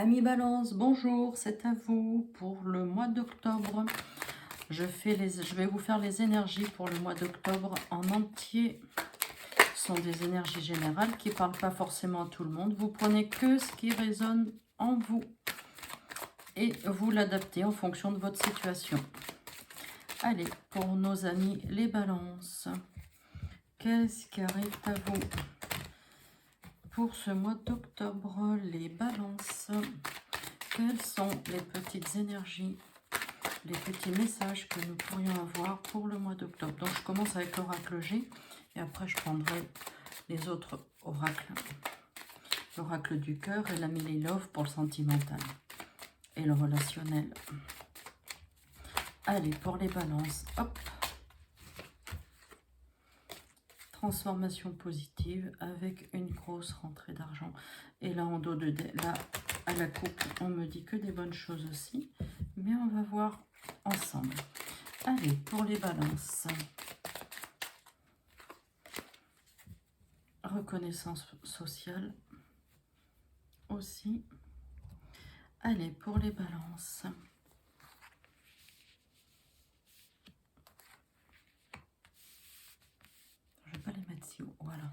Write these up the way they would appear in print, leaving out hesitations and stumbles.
Amis Balance, bonjour, c'est à vous pour le mois d'octobre. Je vais vous faire les énergies pour le mois d'octobre en entier. Ce sont des énergies générales qui ne parlent pas forcément à tout le monde. Vous prenez que ce qui résonne en vous et vous l'adaptez en fonction de votre situation. Allez, pour nos amis les balances, qu'est-ce qui arrive à vous pour ce mois d'octobre, les balances? Quelles sont les petites énergies, les petits messages que nous pourrions avoir pour le mois d'octobre? Donc, je commence avec l'oracle G et après, je prendrai les autres oracles. L'oracle du cœur et la Millie Love pour le sentimental et le relationnel. Allez, pour les balances, hop. Transformation positive avec une grosse rentrée d'argent. Et là, en dos de là, à la coupe, on me dit que des bonnes choses aussi. Mais on va voir ensemble. Allez, pour les balances. Reconnaissance sociale aussi. Allez, pour les balances. Je ne vais pas les mettre si haut, voilà.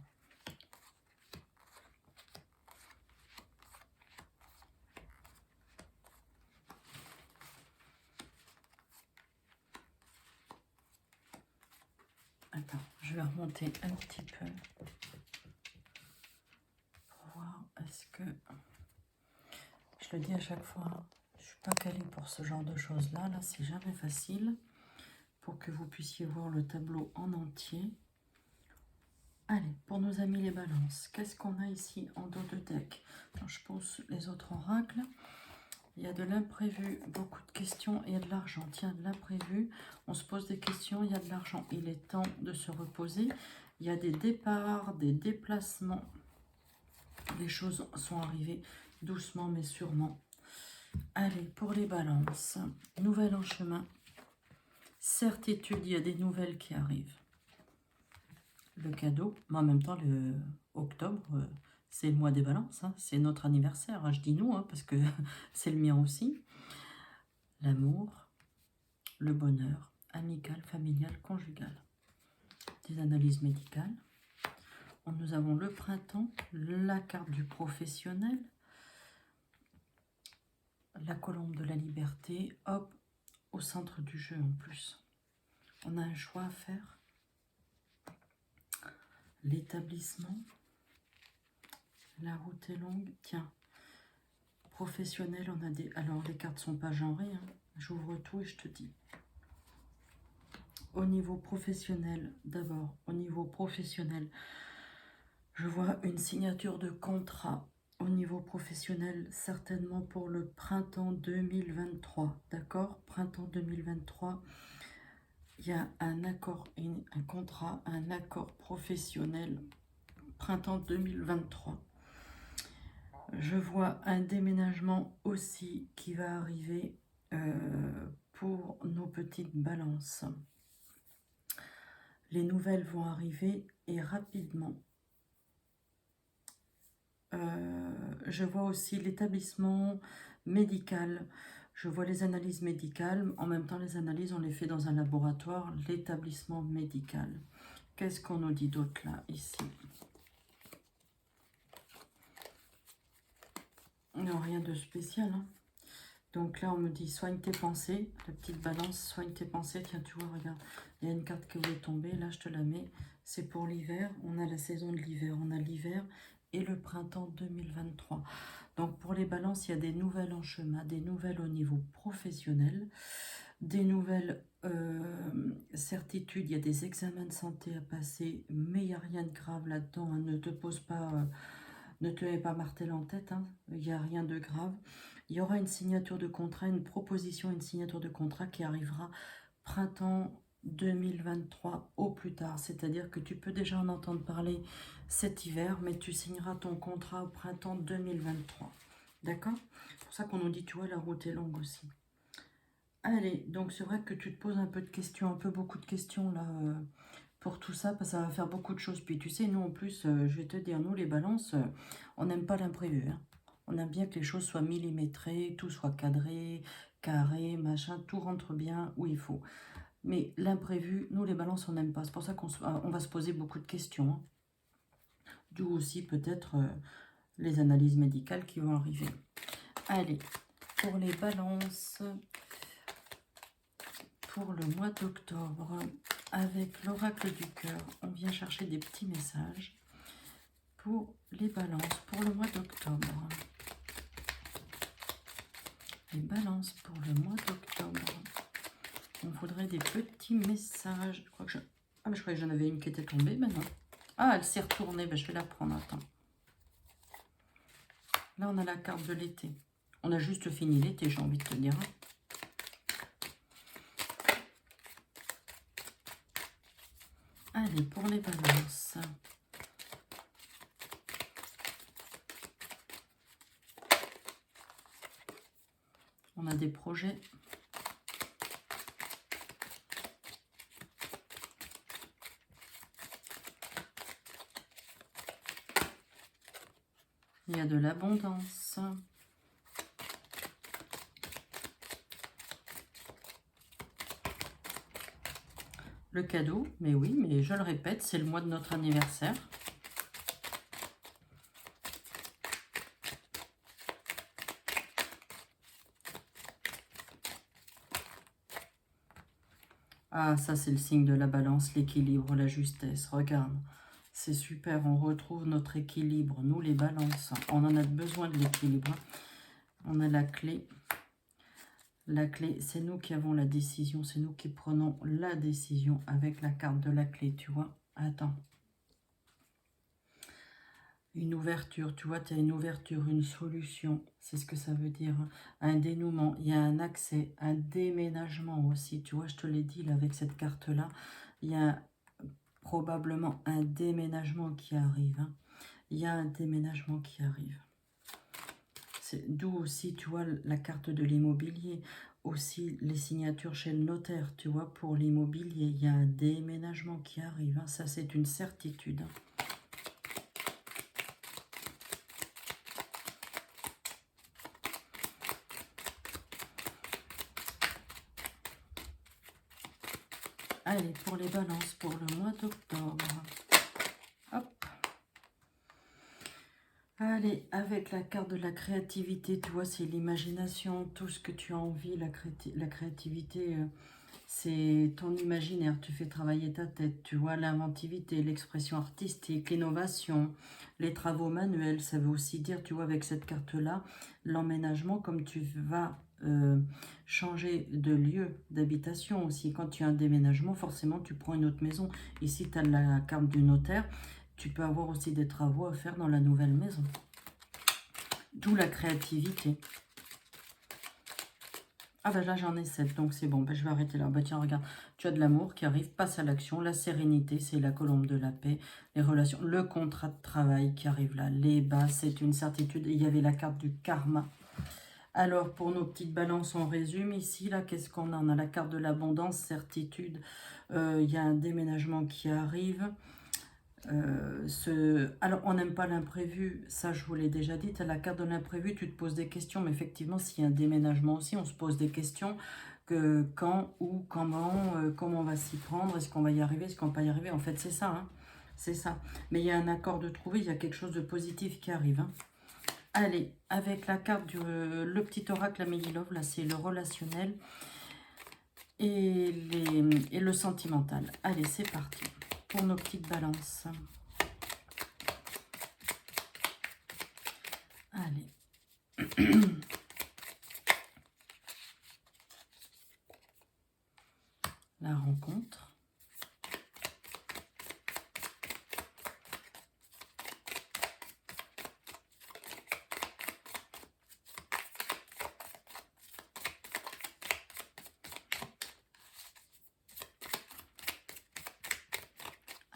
Attends, je vais remonter un petit peu pour voir est-ce que... Je le dis à chaque fois, je ne suis pas calée pour ce genre de choses-là. Là, c'est jamais facile pour que vous puissiez voir le tableau en entier. Allez, pour nos amis les balances, qu'est-ce qu'on a ici en dos de deck? Alors, je pose les autres oracles. Il y a de l'imprévu, beaucoup de questions, et il y a de l'argent. Tiens, de l'imprévu, on se pose des questions, il y a de l'argent. Il est temps de se reposer. Il y a des départs, des déplacements. Les choses sont arrivées doucement mais sûrement. Allez, pour les balances, nouvelle en chemin. Certitude, il y a des nouvelles qui arrivent. Le cadeau, mais en même temps, le octobre, c'est le mois des balances, hein, c'est notre anniversaire. Hein, je dis nous, hein, parce que c'est le mien aussi. L'amour, le bonheur, amical, familial, conjugal. Des analyses médicales. Nous avons le printemps, la carte du professionnel, la colombe de la liberté, hop, au centre du jeu en plus. On a un choix à faire. L'établissement, la route est longue. Tiens, professionnel, on a des... Alors, les cartes ne sont pas genrées. Hein. J'ouvre tout et je te dis. Au niveau professionnel, d'abord, au niveau professionnel, je vois une signature de contrat. Au niveau professionnel, certainement pour le printemps 2023. D'accord? Printemps 2023. Il y a un accord, un contrat, un accord professionnel. Printemps 2023. Je vois un déménagement aussi qui va arriver pour nos petites balances. Les nouvelles vont arriver et rapidement. Je vois aussi l'établissement médical. Je vois les analyses médicales. En même temps, les analyses, on les fait dans un laboratoire. L'établissement médical. Qu'est-ce qu'on nous dit d'autre là, ici? Non, rien de spécial. Hein. Donc là, on me dit soigne tes pensées. La petite balance, soigne tes pensées. Tiens, tu vois, regarde, il y a une carte qui est tombée. Là, je te la mets. C'est pour l'hiver. On a la saison de l'hiver. On a l'hiver et le printemps 2023. Donc, pour les balances, il y a des nouvelles en chemin, des nouvelles au niveau professionnel, des nouvelles certitudes. Il y a des examens de santé à passer, mais il n'y a rien de grave là-dedans. Hein. Ne te pose pas... ne te mets pas martel en tête, hein. Il n'y a rien de grave. Il y aura une signature de contrat, une proposition, une signature de contrat qui arrivera printemps 2023 au plus tard. C'est-à-dire que tu peux déjà en entendre parler cet hiver, mais tu signeras ton contrat au printemps 2023. D'accord? C'est pour ça qu'on nous dit, tu vois, la route est longue aussi. Allez, donc c'est vrai que tu te poses un peu de questions, un peu beaucoup de questions là... pour tout ça, parce que ça va faire beaucoup de choses. Puis tu sais, nous en plus, je vais te dire, nous les balances, on n'aime pas l'imprévu. Hein. On aime bien que les choses soient millimétrées, tout soit cadré, carré, machin, tout rentre bien où il faut. Mais l'imprévu, nous les balances, on n'aime pas. C'est pour ça on va se poser beaucoup de questions, hein. D'où aussi peut-être les analyses médicales qui vont arriver. Allez, pour les balances, pour le mois d'octobre, avec l'oracle du cœur, on vient chercher des petits messages pour les balances, pour le mois d'octobre. Les balances pour le mois d'octobre. On voudrait des petits messages. Je crois que ah, mais je croyais que j'en avais une qui était tombée, mais non. Ah, elle s'est retournée, ben, je vais la prendre, attends. Là, on a la carte de l'été. On a juste fini l'été, j'ai envie de te dire. Allez, pour les balances. On a des projets. Il y a de l'abondance. Le cadeau, mais oui, mais je le répète, c'est le mois de notre anniversaire. Ah, ça c'est le signe de la balance, l'équilibre, la justesse. Regarde, c'est super, on retrouve notre équilibre. Nous les balances, on en a besoin de l'équilibre. On a la clé. La clé, c'est nous qui avons la décision, c'est nous qui prenons la décision avec la carte de la clé, tu vois. Attends. Une ouverture, tu vois, tu as une ouverture, une solution, c'est ce que ça veut dire. Un dénouement, il y a un accès, un déménagement aussi, tu vois, je te l'ai dit là avec cette carte-là. Il y a probablement un déménagement qui arrive, hein. Il y a un déménagement qui arrive. D'où aussi, tu vois, la carte de l'immobilier. Aussi, les signatures chez le notaire, tu vois, pour l'immobilier. Il y a un déménagement qui arrive, hein. Ça, c'est une certitude, hein. Allez, pour les balances, pour le mois d'octobre. Hop. Allez, avec la carte de la créativité, tu vois, c'est l'imagination, tout ce que tu as envie, la créativité, c'est ton imaginaire, tu fais travailler ta tête, tu vois, l'inventivité, l'expression artistique, l'innovation, les travaux manuels, ça veut aussi dire, tu vois, avec cette carte-là, l'emménagement, comme tu vas changer de lieu d'habitation aussi. Quand tu as un déménagement, forcément, tu prends une autre maison. Ici, tu as la carte du notaire. Tu peux avoir aussi des travaux à faire dans la nouvelle maison. D'où la créativité. Ah ben là, j'en ai 7, donc c'est bon. Ben, je vais arrêter là. Ben, tiens, regarde, tu as de l'amour qui arrive, passe à l'action. La sérénité, c'est la colombe de la paix. Les relations, le contrat de travail qui arrive là. Les bas, c'est une certitude. Il y avait la carte du karma. Alors, pour nos petites balances, on résume ici. Là, qu'est-ce qu'on a? On a la carte de l'abondance, certitude. Il y a un déménagement qui arrive. Alors, on n'aime pas l'imprévu, ça je vous l'ai déjà dit, tu as la carte de l'imprévu, tu te poses des questions, mais effectivement, s'il y a un déménagement aussi, on se pose des questions, que quand, où, comment on va s'y prendre, est-ce qu'on va y arriver, est-ce qu'on va pas y arriver, en fait c'est ça, hein, c'est ça. Mais il y a un accord de trouver, il y a quelque chose de positif qui arrive, hein. Allez, avec la carte le petit oracle Amélie Love, là c'est le relationnel et le sentimental. Allez, c'est parti pour nos petites balances. Allez. La rencontre.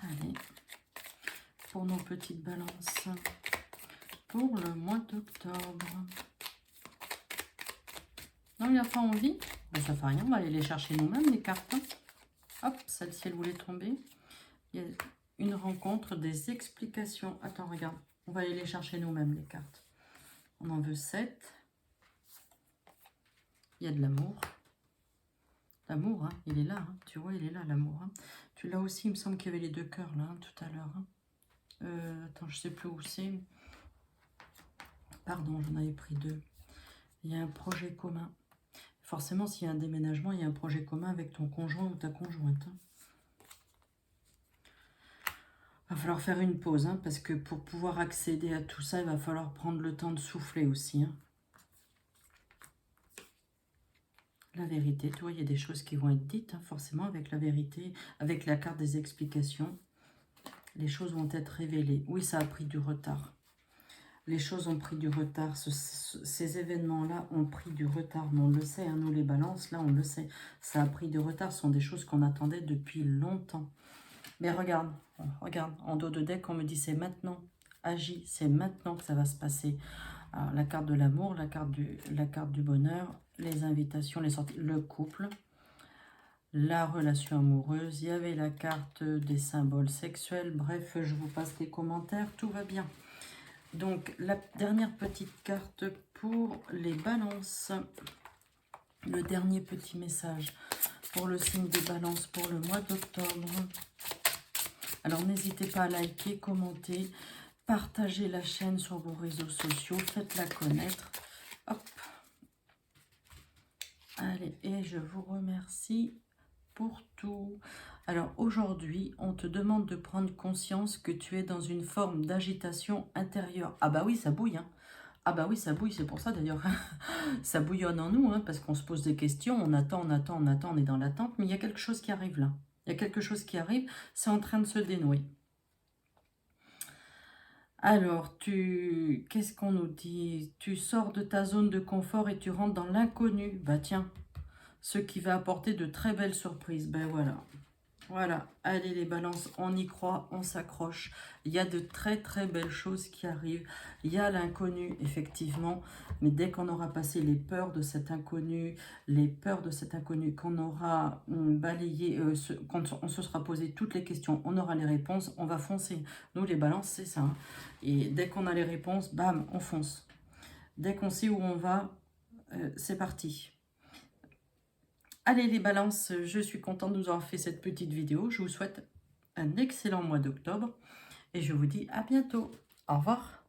Allez. Pour nos petites balances. Pour le mois d'octobre. Non, il n'a pas envie. Ben, ça fait rien, on va aller les chercher nous-mêmes, les cartes. Hop, celle-ci, elle voulait tomber. Il y a une rencontre, des explications. Attends, regarde. On va aller les chercher nous-mêmes, les cartes. On en veut 7. Il y a de l'amour. L'amour, hein, il est là. Hein. Tu vois, il est là, l'amour. Hein. Tu l'as aussi, il me semble qu'il y avait les 2 cœurs, là, hein, tout à l'heure. Hein. Attends, je sais plus où c'est. Pardon, j'en avais pris 2. Il y a un projet commun. Forcément, s'il y a un déménagement, il y a un projet commun avec ton conjoint ou ta conjointe. Hein. Va falloir faire une pause, hein, parce que pour pouvoir accéder à tout ça, il va falloir prendre le temps de souffler aussi. Hein. La vérité, tu vois, il y a des choses qui vont être dites, hein, forcément, avec la vérité, avec la carte des explications. Les choses vont être révélées. Oui, ça a pris du retard. Les choses ont pris du retard. Ces événements-là ont pris du retard. Mais on le sait, hein, nous les balances, là, on le sait. Ça a pris du retard. Ce sont des choses qu'on attendait depuis longtemps. Mais regarde, regarde, en dos de deck, on me dit c'est maintenant, agis, c'est maintenant que ça va se passer. Alors, la carte de l'amour, la carte du bonheur, les invitations, les sorties, le couple, la relation amoureuse, il y avait la carte des symboles sexuels, bref, je vous passe les commentaires, tout va bien. Donc, la dernière petite carte pour les balances, le dernier petit message pour le signe des balances pour le mois d'octobre. Alors, n'hésitez pas à liker, commenter, partager la chaîne sur vos réseaux sociaux, faites-la connaître. Hop. Allez, et je vous remercie pour tout. Alors, aujourd'hui, on te demande de prendre conscience que tu es dans une forme d'agitation intérieure. Ah bah oui, ça bouille, hein. Ah bah oui, ça bouille, c'est pour ça d'ailleurs. Ça bouillonne en nous, hein, parce qu'on se pose des questions, on attend, on est dans l'attente, mais il y a quelque chose qui arrive là. Il y a quelque chose qui arrive, c'est en train de se dénouer. Alors, qu'est-ce qu'on nous dit? Tu sors de ta zone de confort et tu rentres dans l'inconnu. Bah tiens, ce qui va apporter de très belles surprises. Ben voilà. Voilà, allez les balances, on y croit, on s'accroche. Il y a de très très belles choses qui arrivent. Il y a l'inconnu, effectivement. Mais dès qu'on aura passé les peurs de cet inconnu, qu'on aura balayé, quand on se sera posé toutes les questions, on aura les réponses, on va foncer. Nous, les balances, c'est ça. Hein. Et dès qu'on a les réponses, bam, on fonce. Dès qu'on sait où on va, c'est parti. Allez les balances, je suis contente de vous avoir fait cette petite vidéo. Je vous souhaite un excellent mois d'octobre et je vous dis à bientôt. Au revoir.